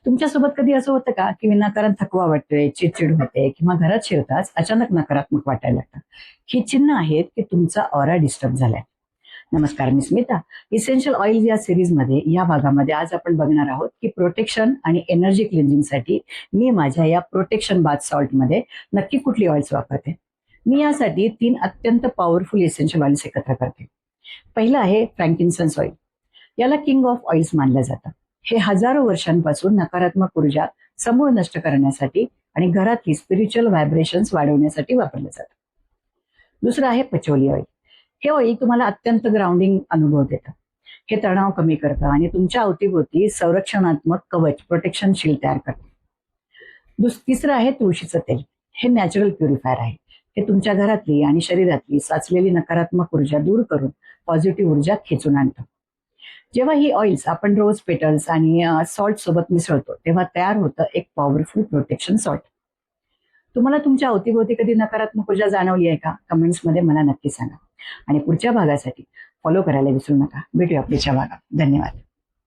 तुमच्यासोबत कधी असं होतं का की विनाकारण थकवा वाटतोय, चिडचिड होते किंवा घरात शिरताच अचानक नकारात्मक वाटायला लागतं? ही चिन्ह आहेत की तुमचा ऑरा डिस्टर्ब झालाय. नमस्कार, मी स्मिता. इसेन्शियल ऑइल या सिरीजमध्ये या भागामध्ये आज आपण बघणार आहोत की प्रोटेक्शन आणि एनर्जी क्लिन्झिंगसाठी मी माझ्या या प्रोटेक्शन बाथ सॉल्टमध्ये नक्की कुठली ऑइल्स वापरते. मी यासाठी 3 अत्यंत पॉवरफुल इसेन्शियल ऑइल्स एकत्र करते. पहिलं आहे फ्रँकिन्सन्स ऑइल. याला किंग ऑफ ऑइल्स मानलं जातं. हे हजारो वर्षांपासून नकारात्मक ऊर्जा समूळ नष्ट करण्यासाठी आणि घरातली स्पिरिच्युअल व्हायब्रेशन्स वाढवण्यासाठी वापरलं जातं. दुसरं आहे पचोली ऑइल. हे ऑइल तुम्हाला अत्यंत ग्राउंडिंग अनुभव देतं. हे तणाव कमी करतं आणि तुमच्या अवतीभोवती संरक्षणात्मक कवच प्रोटेक्शन शील्ड तयार करतं. तिसरं आहे तुळशीचं तेल. हे नॅचरल प्युरिफायर आहे. हे तुमच्या घरातली आणि शरीरातली साचलेली नकारात्मक ऊर्जा दूर करून पॉझिटिव्ह ऊर्जा खेचून आणतं. जेव्हा ही ऑइल्स आपण रोज पेटल्स आणि सॉल्ट सोबत मिसळतो तेव्हा तयार होतं एक पॉवरफुल प्रोटेक्शन सॉल्ट. तुम्हाला तुमच्या अवतीभोवती कधी नकारात्मक ऊर्जा जाणवली आहे का? कमेंट्समध्ये मला नक्की सांगा. आणि पुढच्या भागासाठी फॉलो करायला विसरू नका. भेटूया पुढच्या भागात. धन्यवाद.